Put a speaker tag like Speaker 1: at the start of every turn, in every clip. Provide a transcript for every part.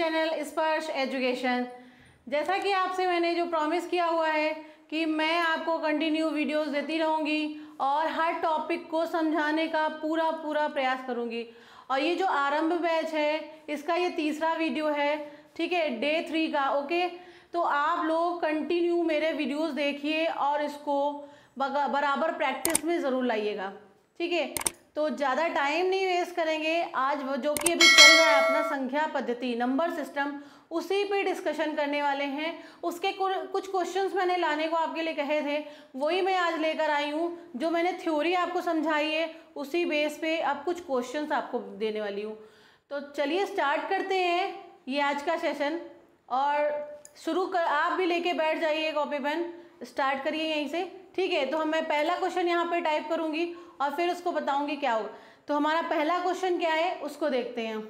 Speaker 1: Channel स्पर्श education. जैसा कि आपसे मैंने जो प्रॉमिस किया हुआ है कि मैं आपको कंटिन्यू वीडियोस देती रहूँगी और हर टॉपिक को समझाने का पूरा प्रयास करूँगी। और ये जो आरंभ बैच है इसका ये तीसरा वीडियो है, ठीक है, डे 3 का। ओके, तो आप लोग कंटिन्यू मेरे वीडियोस देखिए और इसको बराबर प्रैक्टिस में ज़रूर लाइएगा, ठीक है। तो ज़्यादा टाइम नहीं वेस्ट करेंगे, आज जो कि अभी चल रहा है अपना संख्या पद्धति नंबर सिस्टम, उसी पे डिस्कशन करने वाले हैं। उसके कुछ क्वेश्चंस मैंने लाने को आपके लिए कहे थे, वही मैं आज लेकर आई हूँ। जो मैंने थ्योरी आपको समझाई है उसी बेस पे अब कुछ क्वेश्चंस आपको देने वाली हूँ। तो चलिए स्टार्ट करते हैं ये आज का सेशन, और आप भी लेके बैठ जाइए कॉपी पेन, स्टार्ट करिए यहीं से, ठीक है। तो मैं पहला क्वेश्चन यहाँ पे टाइप करूँगी और फिर उसको बताऊँगी क्या होगा। तो हमारा पहला क्वेश्चन क्या है उसको देखते हैं।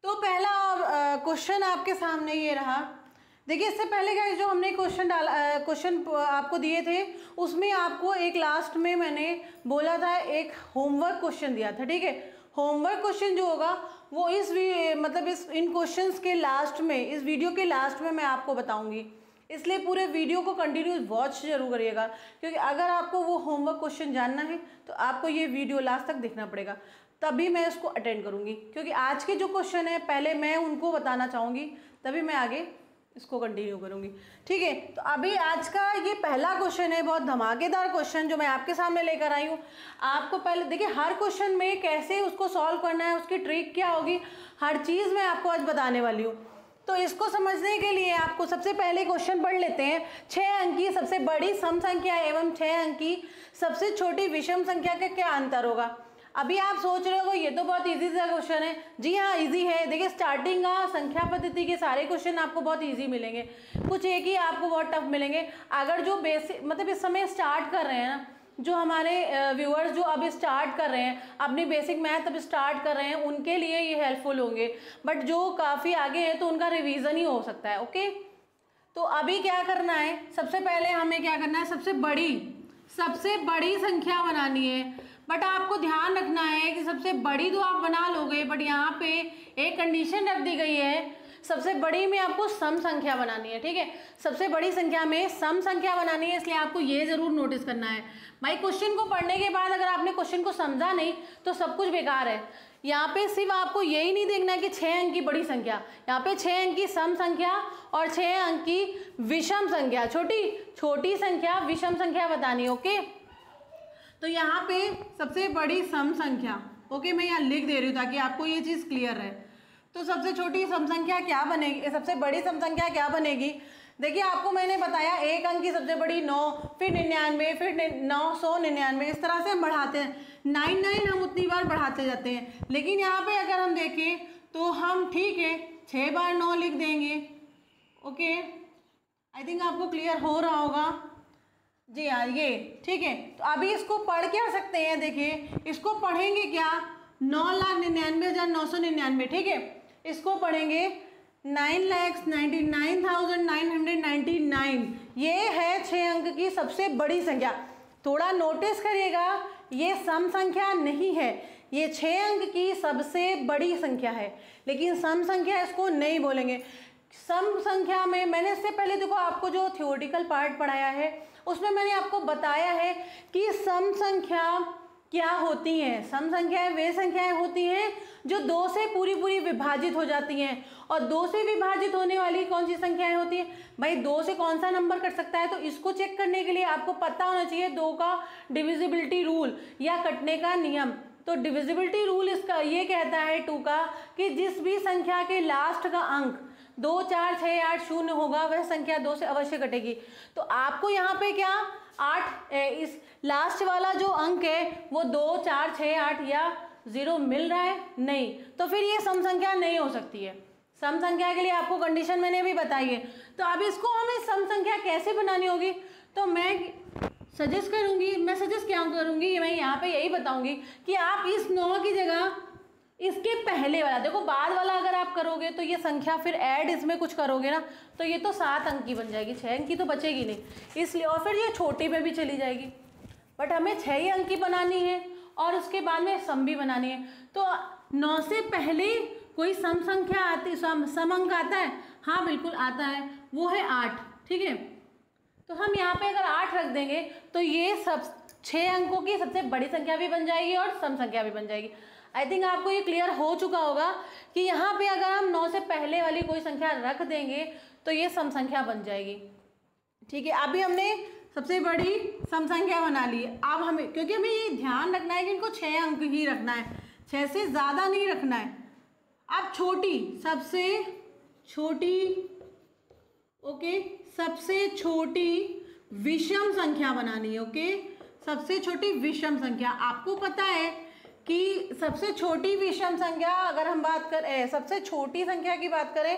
Speaker 1: तो पहला क्वेश्चन आपके सामने ये रहा। देखिए, इससे पहले क्या जो हमने क्वेश्चन आपको दिए थे उसमें आपको एक लास्ट में मैंने बोला था एक होमवर्क क्वेश्चन दिया था, ठीक है। होमवर्क क्वेश्चन जो होगा वो इन क्वेश्चंस के लास्ट में, इस वीडियो के लास्ट में मैं आपको बताऊंगी, इसलिए पूरे वीडियो को कंटिन्यूस वॉच जरूर करिएगा, क्योंकि अगर आपको वो होमवर्क क्वेश्चन जानना है तो आपको ये वीडियो लास्ट तक देखना पड़ेगा, तभी मैं उसको अटेंड करूँगी। क्योंकि आज के जो क्वेश्चन है पहले मैं उनको बताना चाहूँगी, तभी मैं आगे इसको कंटिन्यू करूँगी, ठीक है। तो अभी आज का ये पहला क्वेश्चन है, बहुत धमाकेदार क्वेश्चन जो मैं आपके सामने लेकर आई हूँ। आपको पहले देखिए हर क्वेश्चन में कैसे उसको सॉल्व करना है, उसकी ट्रिक क्या होगी, हर चीज़ मैं आपको आज बताने वाली हूँ। तो इसको समझने के लिए आपको सबसे पहले क्वेश्चन पढ़ लेते हैं। 6 अंक की सबसे बड़ी सम संख्या एवं 6 अंक की सबसे छोटी विषम संख्या का क्या अंतर होगा। अभी आप सोच रहे हो ये तो बहुत इजी सा क्वेश्चन है। जी हाँ, इजी है। देखिए, स्टार्टिंग का संख्या पद्धति के सारे क्वेश्चन आपको बहुत इजी मिलेंगे, कुछ एक ही आपको बहुत टफ मिलेंगे। अगर जो बेसिक इस समय स्टार्ट कर रहे हैं ना, जो हमारे व्यूअर्स जो अभी स्टार्ट कर रहे हैं अपनी बेसिक मैथ अब स्टार्ट कर रहे हैं, उनके लिए ये हेल्पफुल होंगे। बट जो काफ़ी आगे है तो उनका रिवीजन ही हो सकता है। ओके, तो अभी क्या करना है, सबसे पहले हमें क्या करना है, सबसे बड़ी संख्या बनानी है। बट आपको ध्यान रखना है कि सबसे बड़ी तो आप बना लोगे, बट यहाँ पे एक कंडीशन रख दी गई है, सबसे बड़ी में आपको सम संख्या बनानी है, ठीक है। सबसे बड़ी संख्या में सम संख्या बनानी है, इसलिए आपको ये जरूर नोटिस करना है। भाई, क्वेश्चन को पढ़ने के बाद अगर आपने क्वेश्चन को समझा नहीं तो सब कुछ बेकार है। यहाँ पे सिर्फ आपको यही नहीं देखना है कि 6 अंक की बड़ी संख्या, यहाँ पे 6 अंक की सम संख्या और 6 अंक की विषम संख्या, छोटी संख्या विषम संख्या बतानी है। ओके, तो यहाँ पे सबसे बड़ी सम संख्या, ओके, मैं यहाँ लिख दे रही हूँ ताकि आपको ये चीज़ क्लियर रहे। तो सबसे छोटी सम संख्या क्या बनेगी, सबसे बड़ी सम संख्या क्या बनेगी। देखिए, आपको मैंने बताया एक अंक की सबसे बड़ी 9, फिर 99, फिर 999, इस तरह से हम बढ़ाते हैं। 99 हम उतनी बार बढ़ाते जाते हैं, लेकिन यहाँ पे अगर हम देखें तो हम, ठीक है, 6 बार 9 लिख देंगे। ओके, आई थिंक आपको क्लियर हो रहा होगा। जी हाँ, ये ठीक है। तो अभी इसको पढ़ क्या सकते हैं, देखिए इसको पढ़ेंगे क्या, 9,99,999, ठीक है। इसको पढ़ेंगे 9,99,999, ये है 6 अंक की सबसे बड़ी संख्या। थोड़ा नोटिस करिएगा, ये सम संख्या नहीं है, ये 6 अंक की सबसे बड़ी संख्या है, लेकिन सम संख्या इसको नहीं बोलेंगे। सम संख्या में मैंने इससे पहले देखो आपको जो थ्योरेटिकल पार्ट पढ़ाया है उसमें मैंने आपको बताया है कि सम संख्या क्या होती हैं। सम संख्याएं वे संख्याएं होती हैं जो 2 से पूरी विभाजित हो जाती हैं। और 2 से विभाजित होने वाली कौन सी संख्याएं होती हैं, भाई 2 से कौन सा नंबर कट सकता है, तो इसको चेक करने के लिए आपको पता होना चाहिए 2 का डिविजिबिलिटी रूल या कटने का नियम। तो डिविजिबिलिटी रूल इसका ये कहता है 2 का कि जिस भी संख्या के लास्ट का अंक 2, 4, 6, 8, 0 होगा वह संख्या 2 से अवश्य कटेगी। तो आपको यहाँ पे क्या 8 इस लास्ट वाला जो अंक है वो 2, 4, 6, 8 या 0 मिल रहा है, नहीं, तो फिर ये सम संख्या नहीं हो सकती है। सम संख्या के लिए आपको कंडीशन मैंने भी बताई है। तो अब इसको हमें सम संख्या कैसे बनानी होगी, तो मैं सजेस्ट करूँगी, मैं यहाँ पे यही बताऊँगी कि आप इस 9 की जगह इसके पहले वाला देखो, बाद वाला अगर आप करोगे तो ये संख्या फिर ऐड इसमें कुछ करोगे ना तो ये तो 7 अंक की बन जाएगी, 6 अंक की तो बचेगी नहीं, इसलिए और फिर ये छोटी में भी चली जाएगी। बट हमें 6 ही अंक की बनानी है और उसके बाद में सम भी बनानी है। तो 9 से पहले कोई सम संख्या आती, सम अंक आता है? हाँ बिल्कुल आता है, वो है 8। ठीक है, तो हम यहाँ पे अगर 8 रख देंगे तो ये सब 6 अंकों की सबसे बड़ी संख्या भी बन जाएगी और सम संख्या भी बन जाएगी। आई थिंक आपको ये क्लियर हो चुका होगा कि यहाँ पे अगर हम 9 से पहले वाली कोई संख्या रख देंगे तो ये सम संख्या बन जाएगी। ठीक है, अभी हमने सबसे बड़ी सम संख्या बना ली। अब हमें, क्योंकि हमें ये ध्यान रखना है कि इनको 6 अंक ही रखना है, 6 से ज़्यादा नहीं रखना है। अब छोटी, सबसे छोटी, ओके, सबसे छोटी विषम संख्या बनानी है। ओके, सबसे छोटी विषम संख्या, आपको पता है कि सबसे छोटी विषम संख्या अगर हम बात करें, सबसे छोटी संख्या की बात करें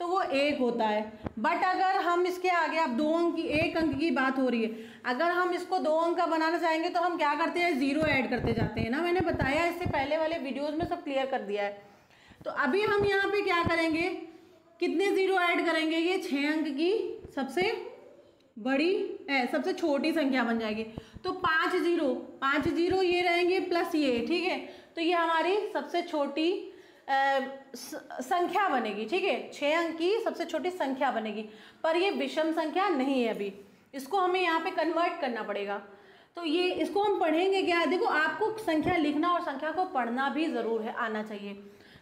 Speaker 1: तो वो 1 होता है। बट अगर हम इसके आगे, अब 2 अंक की, 1 अंक की बात हो रही है, अगर हम इसको 2 अंक का बनाना चाहेंगे तो हम क्या करते हैं, 0 ऐड करते जाते हैं ना। मैंने बताया इससे पहले वाले वीडियोज़ में सब क्लियर कर दिया है। तो अभी हम यहाँ पे क्या करेंगे, कितने 0 ऐड करेंगे, ये 6 अंक की सबसे बड़ी सबसे छोटी संख्या बन जाएगी। तो 5 0 ये रहेंगे प्लस ये। ठीक है, तो ये हमारी सबसे छोटी संख्या बनेगी। ठीक है, 6 अंक की सबसे छोटी संख्या बनेगी, पर ये विषम संख्या नहीं है। अभी इसको हमें यहाँ पे कन्वर्ट करना पड़ेगा। तो ये, इसको हम पढ़ेंगे क्या, देखो आपको संख्या लिखना और संख्या को पढ़ना भी ज़रूर है, आना चाहिए।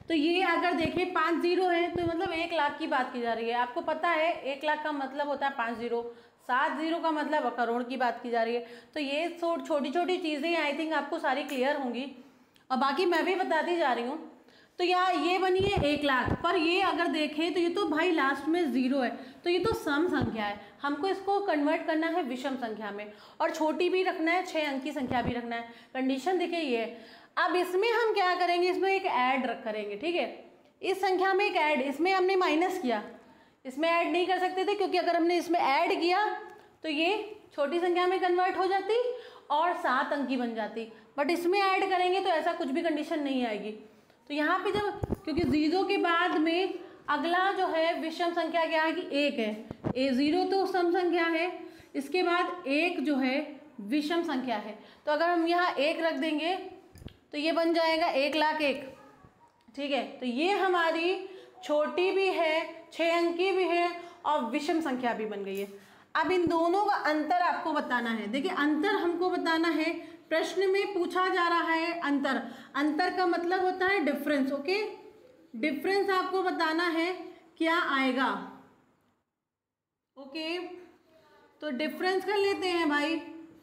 Speaker 1: तो ये अगर देखें 5 0 है तो मतलब 1 लाख की बात की जा रही है। आपको पता है 1 लाख का मतलब होता है 5 0, 7 0 का मतलब करोड़ की बात की जा रही है। तो ये छोटी छोटी चीज़ें आई थिंक आपको सारी क्लियर होंगी और बाकी मैं भी बताती जा रही हूँ। तो यहाँ ये बनी है 1 लाख, पर ये अगर देखें तो ये तो भाई लास्ट में 0 है, तो ये तो सम संख्या है। हमको इसको कन्वर्ट करना है विषम संख्या में, और छोटी भी रखना है, 6 अंक की संख्या भी रखना है। कंडीशन देखिए ये है। अब इसमें हम क्या करेंगे, इसमें एक ऐड करेंगे। ठीक है, इस संख्या में एक ऐड, इसमें हमने माइनस किया, इसमें ऐड नहीं कर सकते थे क्योंकि अगर हमने इसमें ऐड किया तो ये छोटी संख्या में कन्वर्ट हो जाती और 7 अंक की बन जाती। बट इसमें ऐड करेंगे तो ऐसा कुछ भी कंडीशन नहीं आएगी। तो यहाँ पे जब, क्योंकि 0 के बाद में अगला जो है विषम संख्या क्या है कि 1 है। 0 तो सम संख्या है, इसके बाद 1 जो है विषम संख्या है। तो अगर हम यहाँ 1 रख देंगे तो ये बन जाएगा 1 लाख 1। ठीक है, तो ये हमारी छोटी भी है, 6 अंक की भी है और विषम संख्या भी बन गई है। अब इन दोनों का अंतर आपको बताना है। देखिए अंतर हमको बताना है, प्रश्न में पूछा जा रहा है अंतर। अंतर का मतलब होता है डिफरेंस। ओके, डिफरेंस आपको बताना है क्या आएगा। ओके, तो डिफरेंस कर लेते हैं भाई,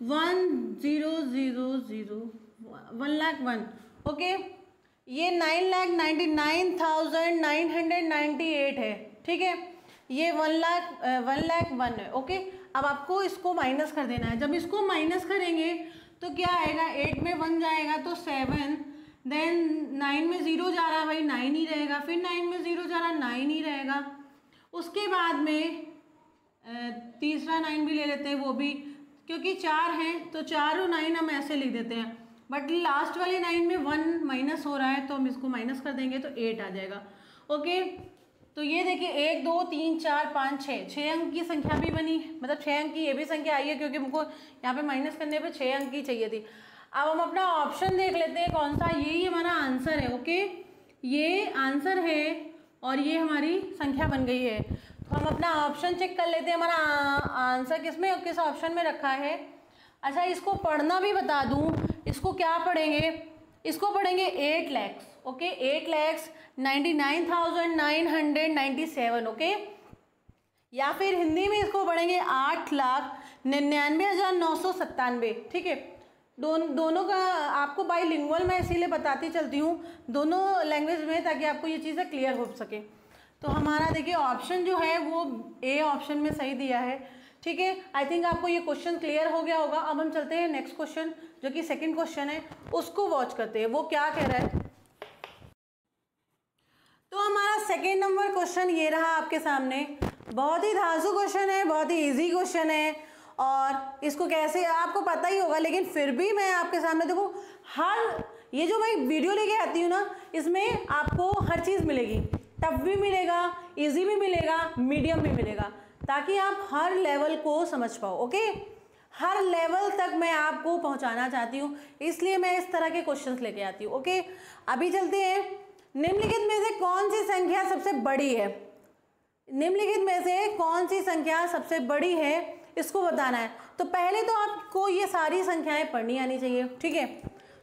Speaker 1: 1 0 0 0 1 लाख 1। ओके, ये 9,99,998 है। ठीक है, ये 1 लाख 1 है। ओके, अब आपको इसको माइनस कर देना है। जब इसको माइनस करेंगे तो क्या आएगा, 8 में 1 जाएगा तो 7, देन 9 में 0 जा रहा है भाई 9 ही रहेगा, फिर 9 में 0 जा रहा 9 ही रहेगा। उसके बाद में तीसरा 9 भी ले लेते हैं, वो भी क्योंकि 4 हैं तो 4 और 9 हम ऐसे लिख देते हैं। बट लास्ट वाले 9 में 1 माइनस हो रहा है तो हम इसको माइनस कर देंगे तो 8 आ जाएगा। ओके, तो ये देखिए 1 2 3 4 5 6 अंक की संख्या भी बनी, मतलब 6 अंक की ये भी संख्या आई है क्योंकि हमको यहाँ पे माइनस करने पे 6 अंक की चाहिए थी। अब हम अपना ऑप्शन देख लेते हैं कौन सा, यही हमारा आंसर है। ओके, ये आंसर है और ये हमारी संख्या बन गई है। तो हम अपना ऑप्शन चेक कर लेते हैं, हमारा आंसर किसमें, किस ऑप्शन में रखा है। अच्छा, इसको पढ़ना भी बता दूँ, इसको क्या पढ़ेंगे, इसको पढ़ेंगे 8 लाख। ओके, 8,99,997। ओके, या फिर हिंदी में इसको पढ़ेंगे 8,99,997। ठीक है, दोनों का आपको बाइलिंगुअल मैं इसीलिए बताती चलती हूँ दोनों लैंग्वेज में, ताकि आपको ये चीज़ें क्लियर हो सके। तो हमारा देखिए ऑप्शन जो है वो ए ऑप्शन में सही दिया है। ठीक है, आई थिंक आपको ये क्वेश्चन क्लियर हो गया होगा। अब हम चलते हैं नेक्स्ट क्वेश्चन, जो कि सेकंड क्वेश्चन है, उसको वॉच करते हैं वो क्या कह रहा है। तो हमारा सेकंड नंबर क्वेश्चन ये रहा आपके सामने। बहुत ही धांसू क्वेश्चन है, बहुत ही इजी क्वेश्चन है, और इसको कैसे आपको पता ही होगा, लेकिन फिर भी मैं आपके सामने, देखो हर ये जो मैं वीडियो लेके आती हूँ ना, इसमें आपको हर चीज़ मिलेगी, टफ भी मिलेगा, इजी भी मिलेगा, मीडियम भी मिलेगा, ताकि आप हर लेवल को समझ पाओ। ओके, हर लेवल तक मैं आपको पहुंचाना चाहती हूँ, इसलिए मैं इस तरह के क्वेश्चंस लेके आती हूँ। ओके, अभी चलते हैं। निम्नलिखित में से कौन सी संख्या सबसे बड़ी है? निम्नलिखित में से कौन सी संख्या सबसे बड़ी है, इसको बताना है। तो पहले तो आपको ये सारी संख्याएं पढ़नी आनी चाहिए, ठीक है।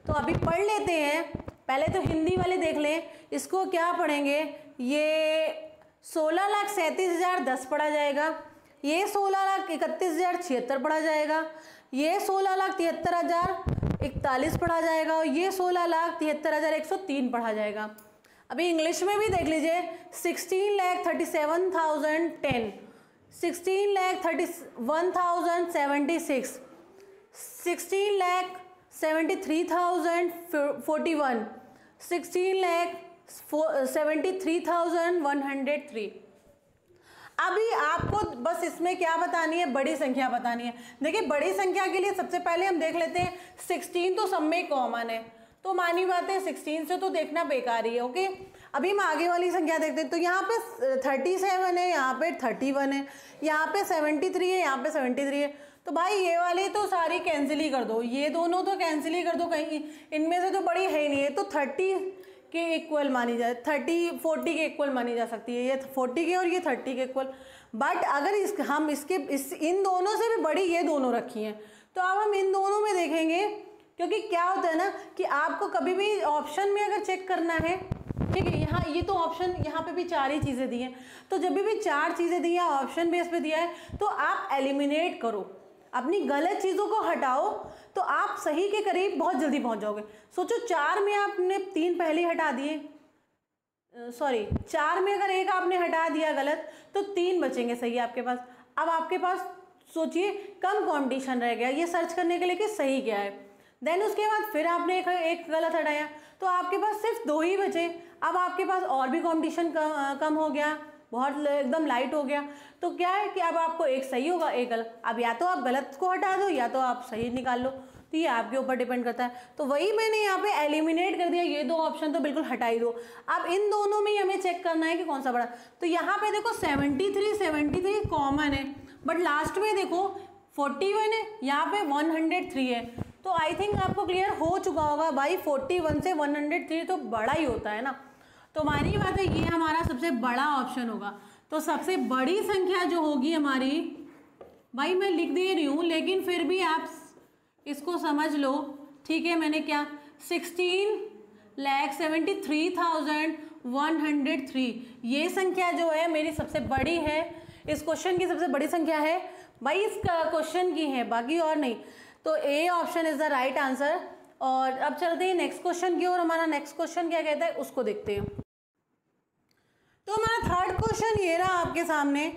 Speaker 1: तो अभी पढ़ लेते हैं। पहले तो हिंदी वाले देख लें, इसको क्या पढ़ेंगे? ये 16,37,010 पढ़ा जाएगा, ये 16,31,076 पढ़ा जाएगा, ये 16,73,041 पढ़ा जाएगा, और ये 16,73,103 पढ़ा जाएगा। अभी इंग्लिश में भी देख लीजिए, 16,37,010, 16,31,076, 16,73,041, 16,73,103। अभी आपको बस इसमें क्या बतानी है? बड़ी संख्या बतानी है। देखिए, बड़ी संख्या के लिए सबसे पहले हम देख लेते हैं 16 तो सब में कॉमन है, तो मानी बात है 16 से तो देखना बेकार ही है। ओके, अभी हम आगे वाली संख्या देखते हैं। तो यहाँ पे 37 है, यहाँ पे 31 है, यहाँ पे 73 है, यहाँ पे 73 है। तो भाई ये वाली तो सारी कैंसिल ही कर दो, ये दोनों तो कैंसिल ही कर दो, कहीं इनमें से तो बड़ी है ही नहीं है। तो 30 के इक्वल मानी जाए, 40 के इक्वल मानी जा सकती है, ये 40 के और ये 30 के इक्वल। बट अगर हम इन दोनों से भी बड़ी ये दोनों रखी हैं, तो अब हम इन दोनों में देखेंगे, क्योंकि क्या होता है ना कि आपको कभी भी ऑप्शन में अगर चेक करना है, ठीक है, यहाँ ये तो ऑप्शन, यहाँ पे भी 4 ही चीज़ें दी हैं, तो जब भी 4 चीज़ें दी हैं, ऑप्शन बेस पे दिया है, तो आप एलिमिनेट करो, अपनी गलत चीज़ों को हटाओ, तो आप सही के करीब बहुत जल्दी पहुँच जाओगे। सोचो 4 में आपने 3 पहले ही हटा दिए, सॉरी 4 में अगर एक आपने हटा दिया गलत, तो 3 बचेंगे सही आपके पास। अब आपके पास सोचिए कम कंपटीशन रह गया ये सर्च करने के लिए कि सही क्या है। देन उसके बाद फिर आपने एक गलत हटाया, तो आपके पास सिर्फ 2 ही बचे। अब आपके पास और भी कंपटीशन कम हो गया, बहुत एकदम लाइट हो गया। तो क्या है कि अब आपको एक सही होगा, एक गलत। अब या तो आप गलत को हटा दो, या तो आप सही निकाल लो, तो ये आपके ऊपर डिपेंड करता है। तो वही मैंने यहाँ पे एलिमिनेट कर दिया, ये 2 ऑप्शन तो बिल्कुल हटा ही दो। अब इन दोनों में हमें चेक करना है कि कौन सा बड़ा। तो यहाँ पे देखो 73 कॉमन है, बट लास्ट में देखो 41 है, यहाँ पे 103 है। तो आई थिंक आपको क्लियर हो चुका होगा भाई, 41 से 103 तो बड़ा ही होता है ना। तो हमारी बात है, ये हमारा सबसे बड़ा ऑप्शन होगा। तो सबसे बड़ी संख्या जो होगी हमारी, भाई मैं लिख दे रही हूँ लेकिन फिर भी आप इसको समझ लो, ठीक है। मैंने क्या 16,73,103, ये संख्या जो है मेरी सबसे बड़ी है, इस क्वेश्चन की सबसे बड़ी संख्या है भाई, इस क्वेश्चन की है, बाकी और नहीं। तो A option is the right answer. और अब चलते हैं नेक्स्ट क्वेश्चन की ओर। हमारा नेक्स्ट क्वेश्चन क्या कहता है उसको देखते हैं। तो हमारा थर्ड क्वेश्चन ये रहा आपके सामने,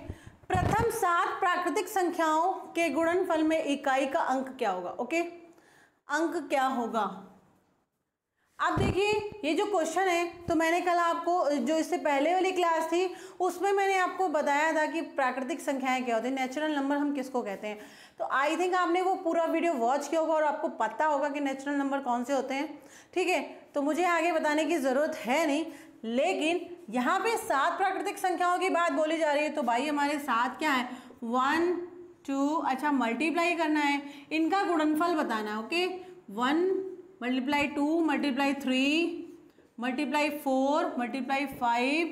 Speaker 1: प्रथम 7 प्राकृतिक संख्याओं के गुणनफल में इकाई का अंक क्या होगा। ओके, अंक क्या होगा। अब देखिए ये जो क्वेश्चन है, तो मैंने कल आपको जो इससे पहले वाली क्लास थी उसमें मैंने आपको बताया था कि प्राकृतिक संख्याएं क्या होती है, नेचुरल नंबर हम किसको कहते हैं। तो आई थिंक आपने वो पूरा वीडियो वॉच किया होगा और आपको पता होगा कि नेचुरल नंबर कौन से होते हैं, ठीक है। तो मुझे आगे बताने की ज़रूरत है नहीं, लेकिन यहाँ पे 7 प्राकृतिक संख्याओं की बात बोली जा रही है। तो भाई हमारे 7 क्या है, 1 2, अच्छा मल्टीप्लाई करना है, इनका गुणनफल बताना है। Okay, 1 multiply 2 multiply 3 multiply 4 multiply 5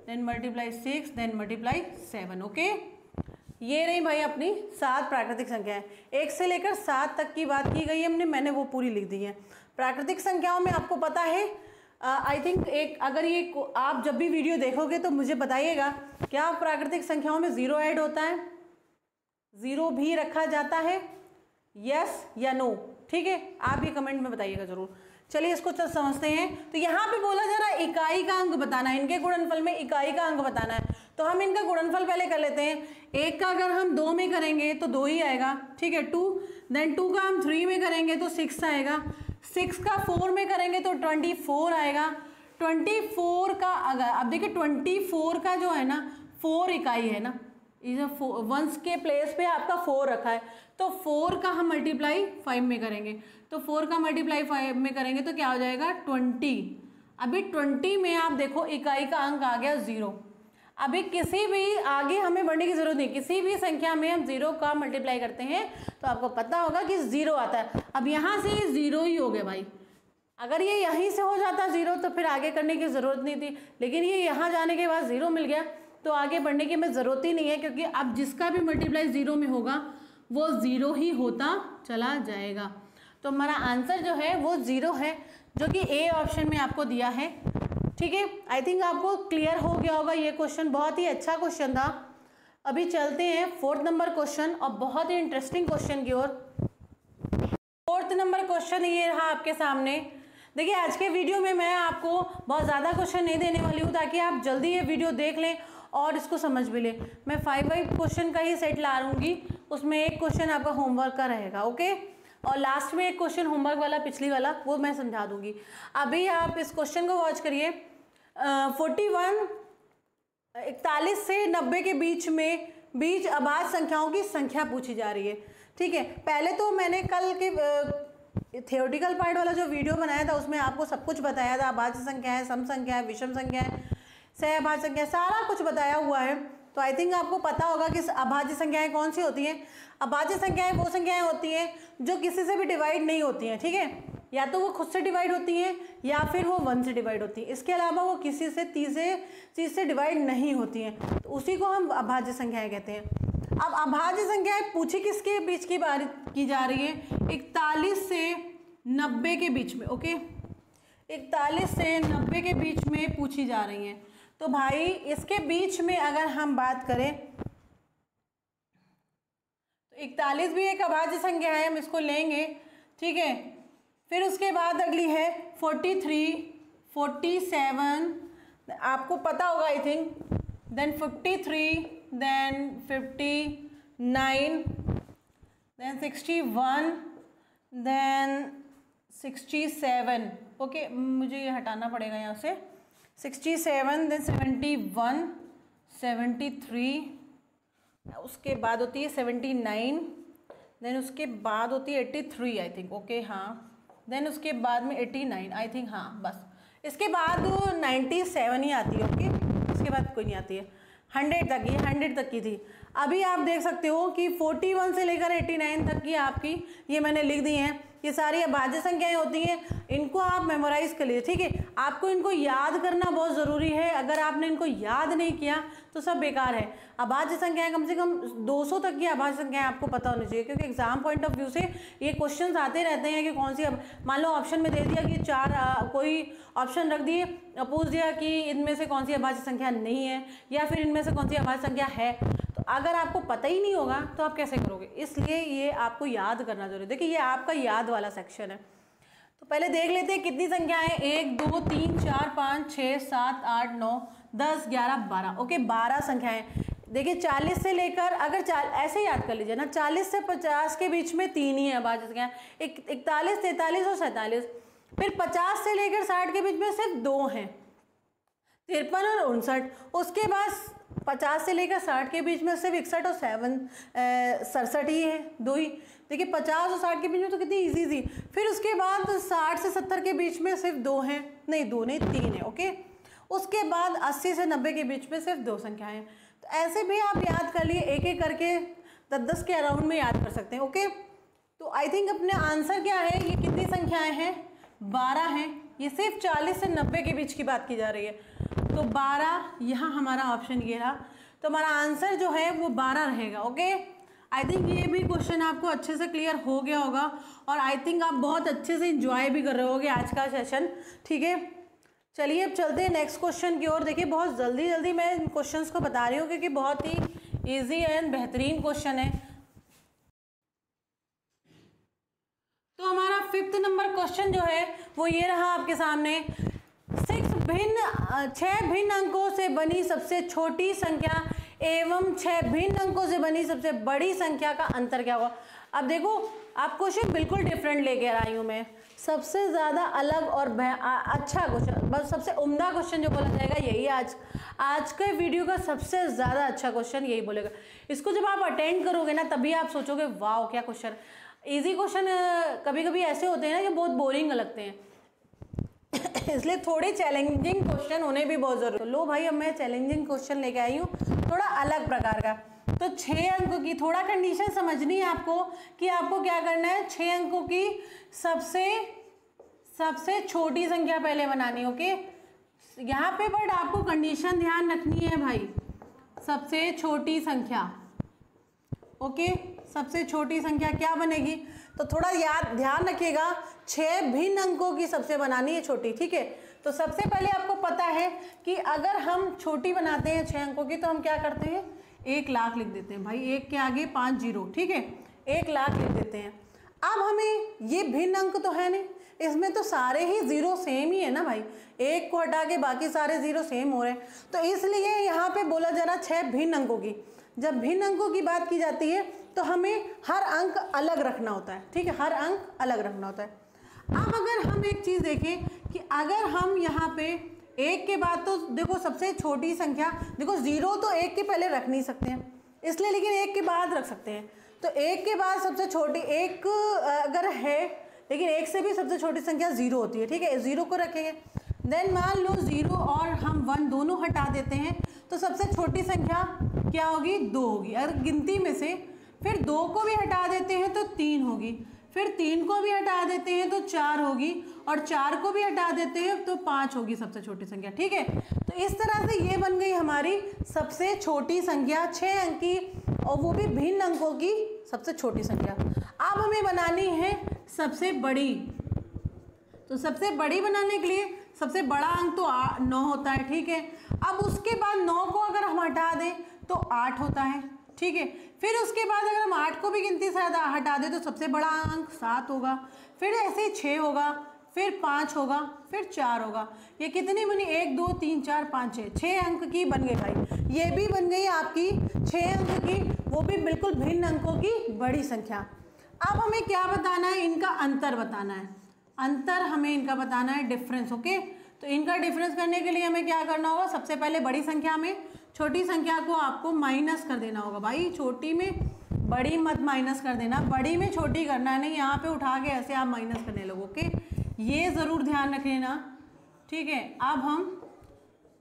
Speaker 1: then multiply 6 then multiply 7। Okay, ये रही भाई अपनी 7 प्राकृतिक संख्याएं। 1 से लेकर 7 तक की बात की गई है मैंने वो पूरी लिख दी है। प्राकृतिक संख्याओं में आपको पता है, आई थिंक एक अगर ये आप जब भी वीडियो देखोगे तो मुझे बताइएगा, क्या प्राकृतिक संख्याओं में 0 ऐड होता है, 0 भी रखा जाता है, यस या नो, ठीक है। आप ये कमेंट में बताइएगा जरूर। चलिए इसको समझते हैं। तो यहाँ पे बोला जा रहा है इकाई का अंक बताना है, इनके गुणनफल में इकाई का अंक बताना है। तो हम इनका गुणनफल पहले कर लेते हैं। 1 का अगर हम 2 में करेंगे तो 2 ही आएगा, ठीक है, 2। देन 2 का हम 3 में करेंगे तो 6 आएगा। 6 का 4 में करेंगे तो 24 आएगा। 24 का अगर अब देखिए 24 का जो है ना 4 इकाई है ना, इधर वंस के प्लेस पे आपका 4 रखा है, तो 4 का हम मल्टीप्लाई 5 में करेंगे, तो 4 का मल्टीप्लाई 5 में करेंगे तो क्या हो जाएगा 20। अभी 20 में आप देखो इकाई का अंक आ गया 0। अभी किसी भी आगे हमें बढ़ने की जरूरत नहीं, किसी भी संख्या में हम 0 का मल्टीप्लाई करते हैं तो आपको पता होगा कि 0 आता है। अब यहाँ से 0 ही हो गया भाई, अगर ये यहीं से हो जाता 0 तो फिर आगे करने की ज़रूरत नहीं थी, लेकिन ये यहाँ जाने के बाद 0 मिल गया तो आगे बढ़ने की हमें ज़रूरत ही नहीं है, क्योंकि अब जिसका भी मल्टीप्लाई 0 में होगा वो 0 ही होता चला जाएगा। तो हमारा आंसर जो है वो 0 है, जो कि ए ऑप्शन में आपको दिया है। ठीक है, आई थिंक आपको क्लियर हो गया होगा। ये क्वेश्चन बहुत ही अच्छा क्वेश्चन था। अभी चलते हैं 4th नंबर क्वेश्चन, और बहुत ही इंटरेस्टिंग क्वेश्चन की ओर। 4th नंबर क्वेश्चन ये रहा आपके सामने। देखिए आज के वीडियो में मैं आपको बहुत ज़्यादा क्वेश्चन नहीं देने वाली हूँ, ताकि आप जल्दी ये वीडियो देख लें और इसको समझ भी लें। मैं 5 क्वेश्चन का ही सेट ला लूँगी, उसमें एक क्वेश्चन आपका होमवर्क का रहेगा, ओके, और लास्ट में एक क्वेश्चन होमवर्क वाला पिछली वाला वो मैं समझा दूंगी। अभी आप इस क्वेश्चन को वॉच करिए। 41 से 90 के बीच अभाज्य संख्याओं की संख्या पूछी जा रही है। ठीक है, पहले तो मैंने कल के थियोरेटिकल पार्ट वाला जो वीडियो बनाया था उसमें आपको सब कुछ बताया था, अभाज्य संख्या है, सम संख्या है, विषम संख्या है, सहअभाज्य संख्या, सारा कुछ बताया हुआ है। तो आई थिंक आपको पता होगा कि अभाज्य संख्याएं कौन सी होती हैं। अभाज्य संख्याएं वो संख्याएं होती हैं जो किसी से भी डिवाइड नहीं होती हैं। ठीक है, या तो वो खुद से डिवाइड होती हैं या फिर वो 1 से डिवाइड होती हैं, इसके अलावा वो किसी से तीसरे चीज़ से डिवाइड नहीं होती हैं, तो उसी को हम अभाज्य संख्याएं कहते हैं। अब अभाज्य संख्याएं पूछी किसके बीच की बात की जा रही है, 41 से 90 के बीच में। ओके, 41 से 90 के बीच में पूछी जा रही हैं। तो भाई इसके बीच में अगर हम बात करें तो 41 भी एक अभाज्य संख्या है, हम इसको लेंगे। ठीक है, फिर उसके बाद अगली है 43, 47, आपको पता होगा I think, then 53, then 59, then 61, then 67। Okay, मुझे ये हटाना पड़ेगा यहाँ से। 67, देन 71, 73, उसके बाद होती है 79, देन उसके बाद होती है 83 आई थिंक। ओके हाँ, देन उसके बाद में 89 आई थिंक। हाँ बस, इसके बाद 97 ही आती है। ओके, इसके बाद कोई नहीं आती है। 100 तक, ये 100 तक की थी। अभी आप देख सकते हो कि 41 से लेकर 89 तक की आपकी ये मैंने लिख दी हैं। ये सारी अभाज्य संख्याएं होती हैं, इनको आप मेमोराइज कर लीजिए। ठीक है, आपको इनको याद करना बहुत ज़रूरी है। अगर आपने इनको याद नहीं किया तो सब बेकार है। अभाज्य संख्याएं कम से कम 200 तक की अभाज्य संख्याएं आपको पता होनी चाहिए, क्योंकि एग्जाम पॉइंट ऑफ व्यू से ये क्वेश्चंस आते रहते हैं कि कौन सी, मान लो ऑप्शन में दे दिया कि 4 कोई ऑप्शन रख दिए, पूछ दिया कि इनमें से कौन सी अभाज्य संख्या नहीं है या फिर इनमें से कौन सी अभाज्य संख्या है, तो अगर आपको पता ही नहीं होगा तो आप कैसे करोगे। इसलिए ये आपको याद करना जरूरी है। देखिए ये आपका याद वाला सेक्शन है। तो पहले देख लेते हैं कितनी संख्याएं, 1 2 3 4 5 6 7 8 9 10 11 12। ओके, 12 संख्याएं। देखिए 40 से लेकर, अगर ऐसे याद कर लीजिए ना, 40 से 50 के बीच में 3 ही है अभाज्य संख्याएं, 41 43 और 47। फिर 50 से लेकर 60 के बीच में सिर्फ 2 हैं, 53 और 59। उसके बाद 50 से लेकर 60 के बीच में सिर्फ 61 और 67 ही है, 2 ही। देखिए 50 और 60 के बीच में तो कितनी इजी थी। फिर उसके बाद 60 से 70 के बीच में सिर्फ 2 हैं, नहीं 2 नहीं 3 है। ओके, उसके बाद 80 से 90 के बीच में सिर्फ 2 संख्याएं। तो ऐसे भी आप याद कर लिए, एक एक करके 10-10 के अराउंड में याद कर सकते हैं। ओके, तो आई थिंक अपने आंसर क्या है, ये कितनी संख्याएं हैं, 12 हैं। ये सिर्फ 40 से 90 के बीच की बात की जा रही है, तो 12 यहाँ हमारा ऑप्शन ये रहा। तो हमारा आंसर जो है वो 12 रहेगा। ओके, आई थिंक ये भी क्वेश्चन आपको अच्छे से क्लियर हो गया होगा, और आई थिंक आप बहुत अच्छे से इंजॉय भी कर रहे होगे आज का सेशन। ठीक है, चलिए अब चलते हैं नेक्स्ट क्वेश्चन की ओर। देखिए बहुत जल्दी जल्दी मैं इन क्वेश्चंस को बता रही हूँ, क्योंकि बहुत ही ईजी एंड बेहतरीन क्वेश्चन है। तो हमारा 5th नंबर क्वेश्चन जो है वो ये रहा आपके सामने। 6 भिन्न अंकों से बनी सबसे छोटी संख्या एवं 6 भिन्न अंकों से बनी सबसे बड़ी संख्या का अंतर क्या होगा। अब देखो आप क्वेश्चन बिल्कुल डिफरेंट लेकर आई हूँ मैं, सबसे ज़्यादा अलग और अच्छा क्वेश्चन, बस सबसे उम्दा क्वेश्चन जो बोला जाएगा यही आज के वीडियो का सबसे ज़्यादा अच्छा क्वेश्चन यही बोलेगा। इसको जब आप अटेंड करोगे ना तभी आप सोचोगे वाह क्या क्वेश्चन। इजी क्वेश्चन कभी कभी ऐसे होते हैं ना जो बहुत बोरिंग लगते हैं, इसलिए थोड़े चैलेंजिंग क्वेश्चन होने भी बहुत जरूरी। तो लो भाई, अब मैं चैलेंजिंग क्वेश्चन लेके आई हूँ थोड़ा अलग प्रकार का। तो 6 अंकों की थोड़ा कंडीशन समझनी है आपको कि आपको क्या करना है। 6 अंकों की सबसे छोटी संख्या पहले बनानी है। ओके, यहाँ पे बट आपको कंडीशन ध्यान रखनी है भाई, सबसे छोटी संख्या। ओके, सबसे छोटी संख्या क्या बनेगी, तो थोड़ा ध्यान रखिएगा, 6 भिन्न अंकों की सबसे बनानी है छोटी। ठीक है, तो सबसे पहले आपको पता है कि अगर हम छोटी बनाते हैं 6 अंकों की तो हम क्या करते हैं, 1 लाख लिख देते हैं भाई, 1 के आगे 5 जीरो। ठीक है, 1 लाख लिख देते हैं। अब हमें ये भिन्न अंक तो है नहीं, इसमें तो सारे ही जीरो सेम ही है ना भाई, 1 को हटा के बाकी सारे जीरो सेम हो रहे हैं। तो इसलिए यहाँ पे बोला जा रहा 6 भिन्न अंकों की। जब भिन्न अंकों की बात की जाती है तो हमें हर अंक अलग रखना होता है। ठीक है, हर अंक अलग रखना होता है। अब अगर हम एक चीज़ देखें कि अगर हम यहाँ पे 1 के बाद, तो देखो सबसे छोटी संख्या, देखो 0 तो 1 के पहले रख नहीं सकते हैं इसलिए, लेकिन 1 के बाद रख सकते हैं। तो 1 के बाद सबसे छोटी 1 अगर है, लेकिन 1 से भी सबसे छोटी संख्या 0 होती है। ठीक है, 0 को रखेंगे। देन मान लो 0 और हम 1 दोनों हटा देते हैं तो सबसे छोटी संख्या क्या होगी, 2 होगी। अगर गिनती में से फिर 2 को भी हटा देते हैं तो 3 होगी, फिर 3 को भी हटा देते हैं तो 4 होगी, और 4 को भी हटा देते हैं तो 5 होगी सबसे छोटी संख्या। ठीक है, तो इस तरह से ये बन गई हमारी सबसे छोटी संख्या 6 अंक की, और वो भी भिन्न अंकों की सबसे छोटी संख्या। अब हमें बनानी है सबसे बड़ी। तो सबसे बड़ी बनाने के लिए सबसे बड़ा अंक तो 9 होता है। ठीक है, अब उसके बाद 9 को अगर हम हटा दें तो 8 होता है। ठीक है, फिर उसके बाद अगर हम 8 को भी गिनती से हटा दें तो सबसे बड़ा अंक 7 होगा, फिर ऐसे 6 होगा, फिर 5 होगा, फिर 4 होगा। ये कितनी बनी, 1 2 3 4 5 6 अंक की बन गई भाई। ये भी बन गई आपकी 6 अंक की, वो भी बिल्कुल भिन्न अंकों की बड़ी संख्या। अब हमें क्या बताना है, इनका अंतर बताना है। अंतर हमें इनका बताना है, डिफरेंस। ओके, तो इनका डिफरेंस करने के लिए हमें क्या करना होगा, सबसे पहले बड़ी संख्या में छोटी संख्या को आपको माइनस कर देना होगा भाई। छोटी में बड़ी मत माइनस कर देना, बड़ी में छोटी करना है, नहीं यहाँ पे उठा के ऐसे आप माइनस करने लगो। ओके, ये ज़रूर ध्यान रख लेना। ठीक है, अब हम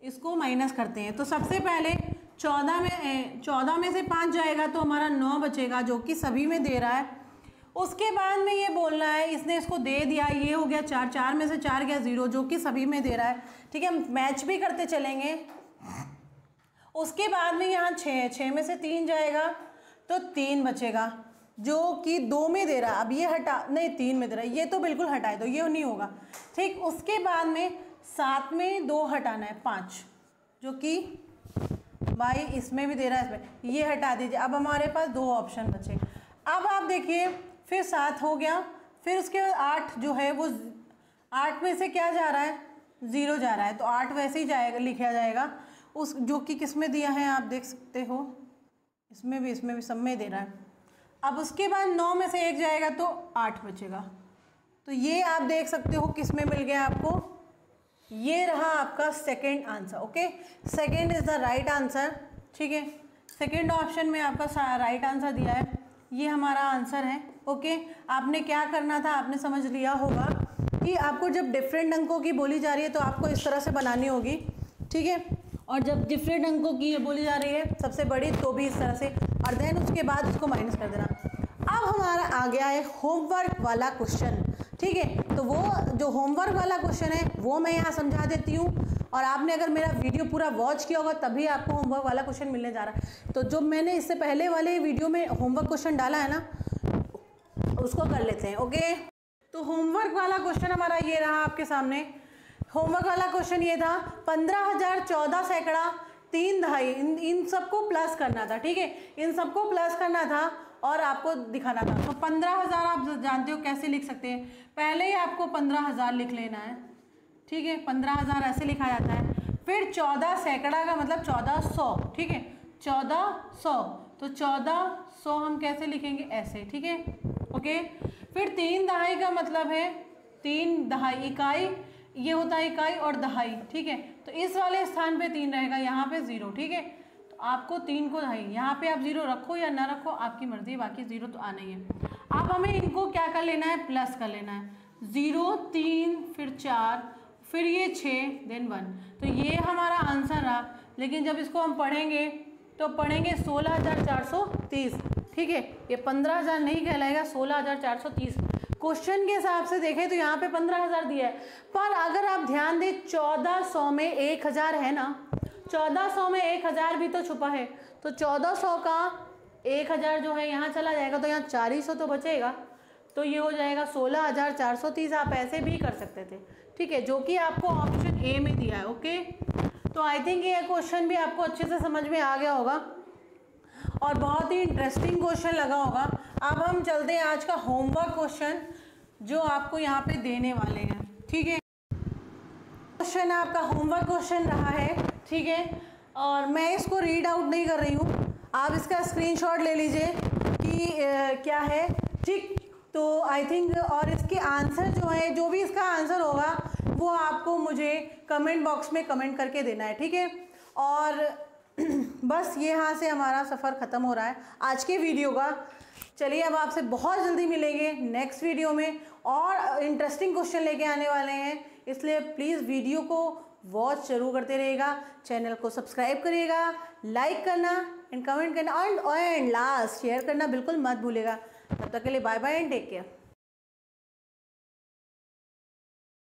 Speaker 1: इसको माइनस करते हैं। तो सबसे पहले 14 में से 5 जाएगा तो हमारा 9 बचेगा, जो कि सभी में दे रहा है। उसके बाद में ये बोलना है, इसने इसको दे दिया, ये हो गया 4, 4 में से 4 गया 0, जो कि सभी में दे रहा है। ठीक है, मैच भी करते चलेंगे। उसके बाद में यहाँ 6 में से 3 जाएगा तो 3 बचेगा, जो कि 2 में दे रहा है। अब ये हटा, नहीं 3 में दे रहा है, ये तो बिल्कुल हटाए दो, ये नहीं होगा। ठीक, उसके बाद में 7 में 2 हटाना है 5, जो कि भाई इसमें भी दे रहा है, इसमें ये हटा दीजिए। अब हमारे पास 2 ऑप्शन बचे। अब आप देखिए, फिर 7 हो गया, फिर उसके बाद 8 जो है वो 8 में से क्या जा रहा है, 0 जा रहा है, तो 8 वैसे ही जाएगा, लिखा जाएगा उस, जो कि किस में दिया है आप देख सकते हो, इसमें भी सब में दे रहा है। अब उसके बाद 9 में से 1 जाएगा तो 8 बचेगा। तो ये आप देख सकते हो किस में मिल गया आपको, ये रहा आपका second answer. Okay, second is the right answer. ठीक है, सेकंड ऑप्शन में आपका राइट आंसर दिया है, ये हमारा आंसर है। ओके, आपने क्या करना था, आपने समझ लिया होगा कि आपको जब डिफरेंट अंकों की बोली जा रही है तो आपको इस तरह से बनानी होगी। ठीक है, और जब डिफरेंट अंकों की बोली जा रही है सबसे बड़ी, तो भी इस तरह से, और देन उसके बाद उसको माइनस कर देना। अब हमारा आ गया है होमवर्क वाला क्वेश्चन। ठीक है, तो वो जो होमवर्क वाला क्वेश्चन है वो मैं यहाँ समझा देती हूँ, और आपने अगर मेरा वीडियो पूरा वॉच किया होगा तभी आपको होमवर्क वाला क्वेश्चन मिलने जा रहा है। तो जो मैंने इससे पहले वाले वीडियो में होमवर्क क्वेश्चन डाला है ना, उसको कर लेते हैं। ओके, तो होमवर्क वाला क्वेश्चन हमारा ये रहा आपके सामने। होमवर्क वाला क्वेश्चन ये था, 15,000, 14 सैकड़ा, 3 दहाई, इन सबको प्लस करना था। ठीक है, इन सबको प्लस करना था और आपको दिखाना था। तो 15,000 आप जानते हो कैसे लिख सकते हैं, पहले ही आपको 15,000 लिख लेना है। ठीक है, 15,000 ऐसे लिखा जाता है। फिर 14 सैकड़ा का मतलब 1400। ठीक है, 1400, तो 1400 हम कैसे लिखेंगे, ऐसे। ठीक है, ओके। फिर 3 दहाई का मतलब है 3 दहाई, इकाई ये होता है इकाई और दहाई, ठीक है। तो इस वाले स्थान पे 3 रहेगा, यहाँ पे 0, ठीक है। तो आपको 3 को दहाई, यहाँ पे आप 0 रखो या ना रखो आपकी मर्जी है, बाकी 0 तो आना ही है। अब हमें इनको क्या कर लेना है, प्लस कर लेना है। 0 3 फिर 4 फिर ये 6 देन 1, तो ये हमारा आंसर रहा। लेकिन जब इसको हम पढ़ेंगे तो पढ़ेंगे 16,430, ठीक है। ये 15,000 नहीं कहलाएगा, 16,430। क्वेश्चन के हिसाब से देखें तो यहाँ पे 15,000 दिया है, पर अगर आप ध्यान दें 1400 में 1,000 है ना, 1400 में 1,000 भी तो छुपा है, तो 1400 का 1,000 जो है यहाँ चला जाएगा, तो यहाँ 400 तो बचेगा, तो ये हो जाएगा 16,430। आप ऐसे भी कर सकते थे, ठीक है, जो कि आपको ऑप्शन ए में दिया है। ओके, तो आई थिंक ये क्वेश्चन भी आपको अच्छे से समझ में आ गया होगा और बहुत ही इंटरेस्टिंग क्वेश्चन लगा होगा। अब हम चलते हैं आज का होमवर्क क्वेश्चन जो आपको यहाँ पे देने वाले हैं, ठीक है। क्वेश्चन आपका होमवर्क क्वेश्चन रहा है, ठीक है, और मैं इसको रीड आउट नहीं कर रही हूँ, आप इसका स्क्रीनशॉट ले लीजिए कि क्या है, ठीक। तो आई थिंक और इसके आंसर जो है, जो भी इसका आंसर होगा वो आपको मुझे कमेंट बॉक्स में कमेंट करके देना है, ठीक है। और बस ये यहाँ से हमारा सफ़र ख़त्म हो रहा है आज के वीडियो का। चलिए अब आपसे बहुत जल्दी मिलेंगे नेक्स्ट वीडियो में, और इंटरेस्टिंग क्वेश्चन लेके आने वाले हैं, इसलिए प्लीज़ वीडियो को वॉच जरूर करते रहिएगा, चैनल को सब्सक्राइब करिएगा, लाइक करना एंड कमेंट करना एंड लास्ट शेयर करना बिल्कुल मत भूलिएगा। तब तक के लिए bye bye and take care.